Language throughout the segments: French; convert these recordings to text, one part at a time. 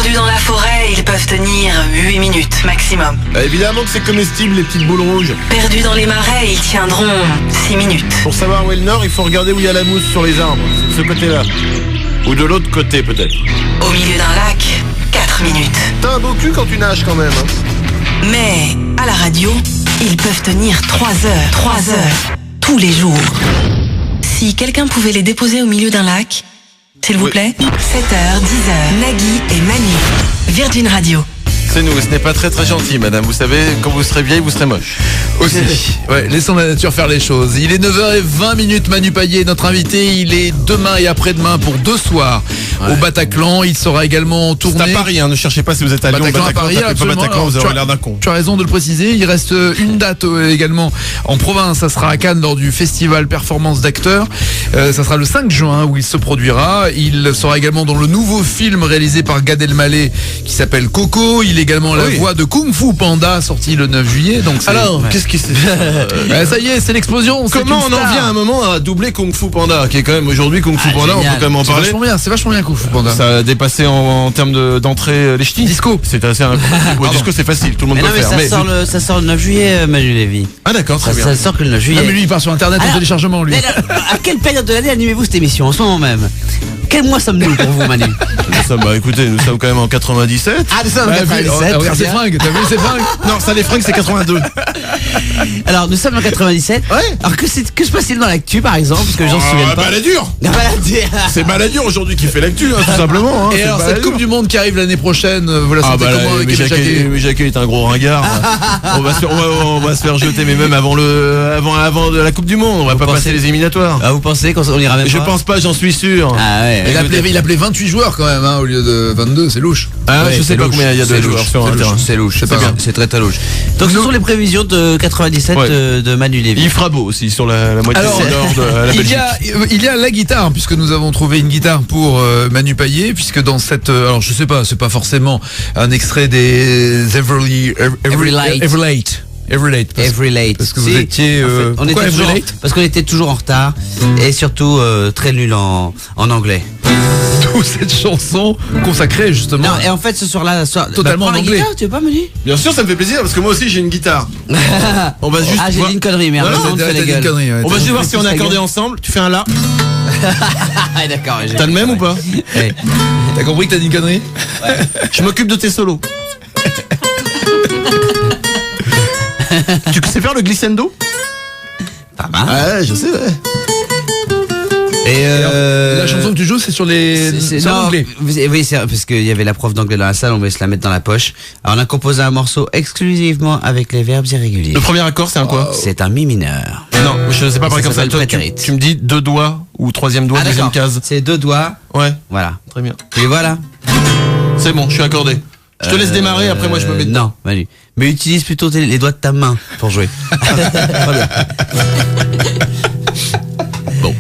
Perdus dans la forêt, ils peuvent tenir 8 minutes maximum. Évidemment que c'est comestible, les petites boules rouges. Perdus dans les marais, ils tiendront 6 minutes. Pour savoir où est le nord, il faut regarder où il y a la mousse sur les arbres. C'est de ce côté-là. Ou de l'autre côté, peut-être. Au milieu d'un lac, 4 minutes. T'as un beau cul quand tu nages, quand même. Hein. Mais, à la radio, ils peuvent tenir 3 heures. 3 heures. Tous les jours. Si quelqu'un pouvait les déposer au milieu d'un lac, s'il vous plaît. 7h, 10h, Nagui et Manu. Virgin Radio. C'est nous, ce n'est pas très très gentil, madame. Vous savez, quand vous serez vieille, vous serez moche. Aussi. Ouais, laissons la nature faire les choses. Il est 9h20, Manu Payet est notre invité. Il est demain et après-demain pour 2 soirs au Bataclan. Il sera également en tournée. C'est à Paris, hein. Ne cherchez pas si vous êtes à Lyon. Bataclan à Paris, pas Bataclan, vous aurez l'air d'un con. Tu as raison de le préciser. Il reste une date également en province. Ça sera à Cannes lors du festival Performance d'acteurs. Ça sera le 5 juin où il se produira. Il sera également dans le nouveau film réalisé par Gad Elmaleh qui s'appelle Coco. Il est également la voix de Kung Fu Panda sorti le 9 juillet. Donc alors, qu'est-ce qui s'est ça y est, c'est l'explosion. Comment on en vient à un moment à doubler Kung Fu Panda, qui est quand même aujourd'hui Kung Fu Panda, on peut quand même en parler. C'est vachement bien Kung Fu Panda. Ça a dépassé en termes d'entrée les ch'tis. Disco. C'est assez disco, c'est facile, tout le monde peut le faire. Ça sort le 9 juillet, Manu Lévy. Ah d'accord, très bien. Ça sort que le 9 juillet. Ah mais lui il part sur internet en téléchargement lui. À quelle période de l'année animez-vous cette émission en ce moment même? Quel mois sommes-nous pour vous, Manu? Écoutez, nous sommes quand même en 97. Ah, nous sommes en 97. Regarde ses fringues, t'as vu ses fringues? Non, ça les fringues c'est 82. Alors, nous sommes en 97. Ouais. Alors, que se passe-t-il dans l'actu, par exemple? Parce que j'en souviens pas. Balladur. C'est Balladur aujourd'hui qui fait l'actu, tout simplement. Et alors, cette Coupe du Monde qui arrive l'année prochaine, vous la sentez comment avec Jacquet est un gros ringard. On va se faire jeter, mais même avant de la Coupe du Monde, on va pas passer les éliminatoires. Ah, vous pensez qu'on ira même pas? Je pense pas, j'en suis sûr. Ah ouais. Il appelait 28 joueurs quand même, au lieu de 22, c'est louche. Ah ouais, je sais pas combien il y a de joueurs sur un terrain. C'est louche, c'est très très louche. Donc ce sont les prévisions de 97 de Manu Lévy. Il fera beau aussi sur la moitié nord de la Belgique. Il y a la guitare, puisque nous avons trouvé une guitare pour Manu Payet, puisque dans cette... alors je sais pas, c'est pas forcément un extrait des Every Late. Parce que vous étiez... Parce qu'on était toujours en retard et surtout très nul en anglais. D'où cette chanson consacrée justement. Non, et en fait ce soir-là, totalement en anglais. Guitare, tu veux pas, Manu? Bien sûr, ça me fait plaisir parce que moi aussi j'ai une guitare. On va juste. J'ai dit une connerie, merde. On va juste voir si on est accordé ensemble. Tu fais un la. D'accord. T'as le même ou pas? T'as compris que t'as dit une connerie? Je m'occupe de tes solos. Tu sais faire le glissando? Pas mal. Ouais, je sais, ouais. Et la chanson que tu joues, c'est sur c'est en anglais. Oui, c'est parce qu'il y avait la prof d'anglais dans la salle, on voulait se la mettre dans la poche. Alors on a composé un morceau exclusivement avec les verbes irréguliers. Le premier accord, c'est un quoi? C'est un mi mineur. Non, je sais pas par exemple ça. Tu me dis 2 doigts ou 3e doigt, 2e case. C'est 2 doigts. Ouais. Voilà. Très bien. Et voilà. C'est bon, je suis accordé. Je te laisse démarrer, après moi je me mets dedans. Non, Manu. Mais utilise plutôt les doigts de ta main pour jouer. Très bien. Bon.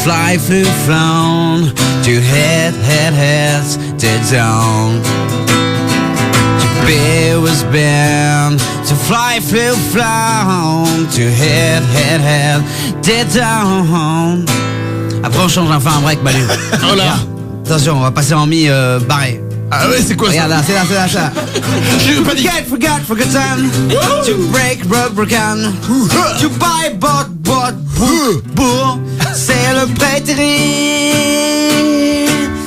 Fly, flew, flown, to heads, dead down. To be was been, to fly, flew, flown, to head, dead down. Après on change enfin un break, Manu. Oh là. Attention, on va passer en mi barré. Ah ouais, c'est quoi ça? Regarde là, c'est là. Je veux pas dire. Forgotten, to break, broken, to buy, bought, c'est le prétérit.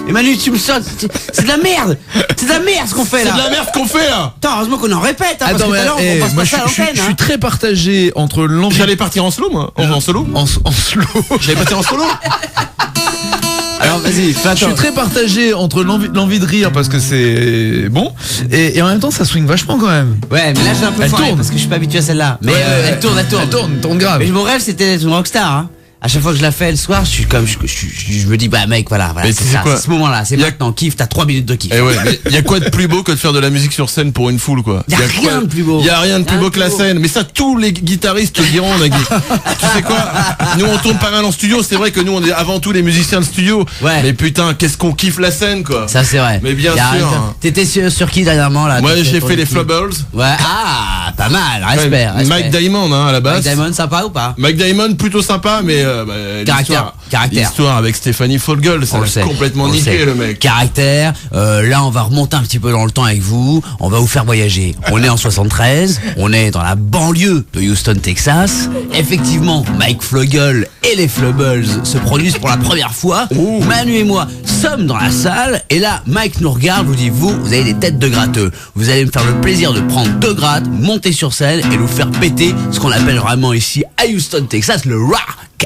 Et Manu, tu me sautes. C'est de la merde. C'est de la merde ce qu'on fait là. C'est de la merde qu'on fait là. Attends, heureusement qu'on en répète. Parce que tout à l'heure, on passe pas ça à l'antenne. Je suis très partagé entre l'envie. J'allais partir en slow, moi. En solo. En slow. J'allais partir en solo. Alors vas-y, je suis très partagé entre l'envie de rire parce que c'est bon et en même temps ça swing vachement quand même. Ouais, mais là j'ai un peu elle tourne parce que je suis pas habitué à celle-là. Mais elle tourne. Elle tourne grave. Mais mon rêve c'était d'être une rockstar. Hein. À chaque fois que je la fais le soir, je suis comme, je me dis, bah mec, voilà, Mais c'est tu sais ça, quoi, c'est ce moment-là, c'est y a- maintenant, kiffe, t'as 3 minutes de kiff. Eh ouais, mais y a quoi de plus beau que de faire de la musique sur scène pour une foule, quoi? Y a rien de plus beau. Y a rien de plus beau que la scène. Mais ça, tous les guitaristes te le diront, Nagui. Tu sais quoi? Nous, on tourne pas mal en studio. C'est vrai que nous, on est avant tout les musiciens de studio. Ouais. Mais putain, qu'est-ce qu'on kiffe la scène, quoi. Ça c'est vrai. Mais bien Y a sûr, rien. hein. T'étais sur qui dernièrement là? Moi, j'ai ton fait les équipe? Flubbles. Ouais, pas mal, respect. Mike Diamond, hein, à la basse. Mike Diamond, sympa ou pas? Mike Diamond, plutôt sympa, mais Caractère. l'histoire avec Stéphanie Folgol, ça On le l'a sait, complètement on le niqué, sait. le mec. Caractère, là on va remonter un petit peu dans le temps avec vous, on va vous faire voyager. On est en 73, on est dans la banlieue de Houston, Texas. Effectivement, Mike Flugel et les Flubbles se produisent pour la première fois. Manu et moi sommes dans la salle et là Mike nous regarde, vous dit vous avez des têtes de gratteux. Vous allez me faire le plaisir de prendre 2 grattes, monter sur scène et nous faire péter ce qu'on appelle vraiment ici à Houston, Texas, le rock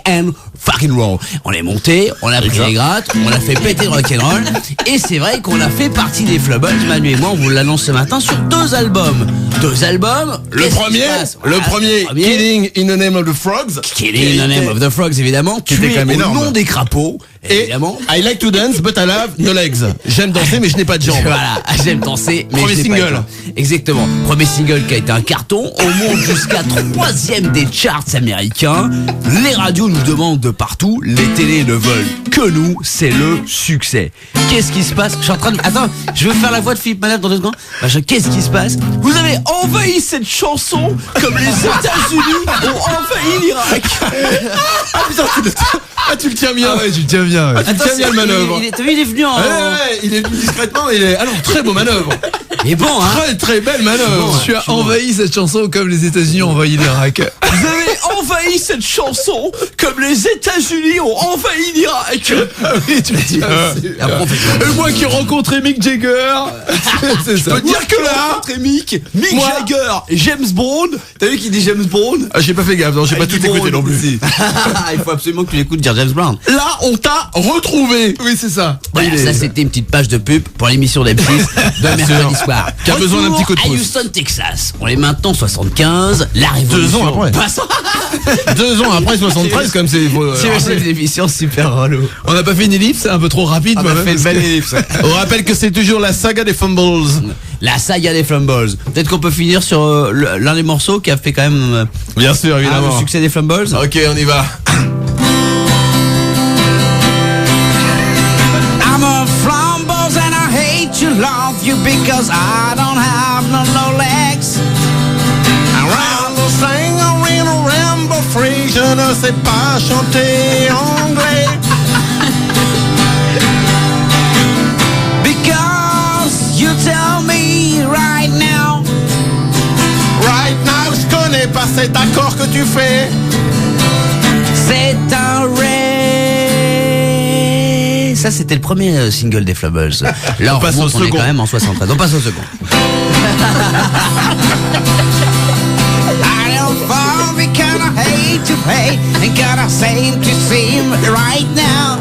and fucking roll. On est monté, on a pris les grattes, on a fait péter le rock'n'roll et c'est vrai qu'on a fait partie des Flubbles. Manu et moi on vous l'annonce ce matin sur 2 albums. 2 albums. Le premier, Killing in the Name of the Frogs. Killing in the Name of the Frogs évidemment. Qui était Tué quand même au énorme. nom des crapauds. Et Évidemment. I like to dance, but I have no legs. J'aime danser, mais je n'ai pas de jambes. Voilà, j'aime danser, mais Premier je n'ai pas single. le temps. Exactement. Premier single qui a été un carton. On monte jusqu'à 3e des charts américains. Les radios nous demandent de partout. Les télés ne veulent que nous. C'est le succès. Qu'est-ce qui se passe? Je suis en train de... Attends, je veux faire la voix de Philippe Manœuvre dans 2 secondes. Qu'est-ce qui se passe? Vous avez envahi cette chanson comme les États-Unis ont envahi l'Irak. Ah putain, tu le tiens bien. Ah ouais, tu tiens bien. Ouais. Ah, tu tiens bien le manœuvre. T'as vu, il est venu en... Ouais, il est venu discrètement, alors très beau manœuvre. Il est bon, hein? Très très belle manœuvre. Tu as envahi cette chanson comme les États-Unis ont envahi l'Irak. Vous avez envahi cette chanson comme les États-Unis ont envahi l'Irak. Ah oui, tu le tiens. Et moi qui ai rencontré Mick Jagger. C'est ça. Je peux te dire que là, Mick Moi- Jagger et James Bond. T'as vu qu'il dit James Bond? j'ai pas fait gaffe, non, j'ai pas tout écouté non plus. Il faut absolument que tu l'écoutes dire James Brown. Là, on t'a retrouvé. Oui, c'est ça. Voilà, ça c'était une petite page de pub pour l'émission d'M6 de mercredi soir. Qui a besoin d'un petit coup de Retour pouce. à Houston, Texas. On est maintenant 75. La révolution. 2 ans après. passe. 2 ans après 73, comme c'est. C'est une émission super relou. On n'a pas fait une ellipse, c'est un peu trop rapide. On a moi-même, fait une parce belle que- ellipse. On rappelle que c'est toujours la saga des Fumbles. La saga des Flumbles. Peut-être qu'on peut finir sur l'un des morceaux qui a fait quand même Bien sûr, évidemment. le succès des Flumbles. Ok, on y va. I'm a Flumbles and I hate to love you because I don't have no legs. Around the sing arena ramble free, je ne sais pas chanter anglais. Because you tell me right now. Right now, je connais pas cet accord que tu fais. C'est un ré. Ça, c'était le premier single des Flubbles. Là, On passe remonte, au on est second. quand même en 73. On passe au second. I don't fall because I hate to pay and gotta seem to seem right now.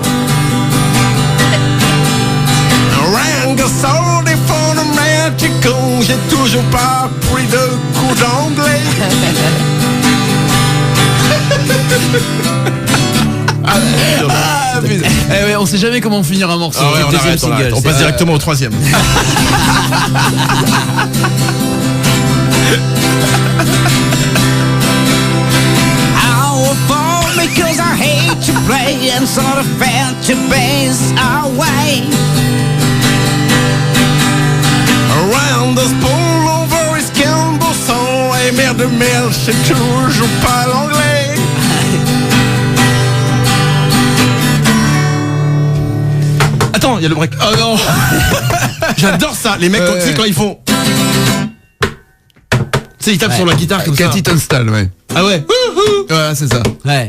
Rango soul des fondamentaux, j'ai toujours pas pris de coup d'anglais. Ah, putain. Eh ouais, on sait jamais comment finir un morceau. Ah ouais, le on deuxième arrête, on single, arrête. On c'est- passe directement au 3e. I will fall because I hate to play and sort of fail to base our way. Around the spool over his Camboson. Et merde de merde, je sais toujours pas l'anglais. Attends, il y a le break. Oh non. J'adore ça, les mecs Ouais. tu sais, quand ils font. Tu sais, ils tapent sur la guitare comme ça. Cathy Tunstall, ouais. Ah ouais. Voilà, c'est ça. Ouais.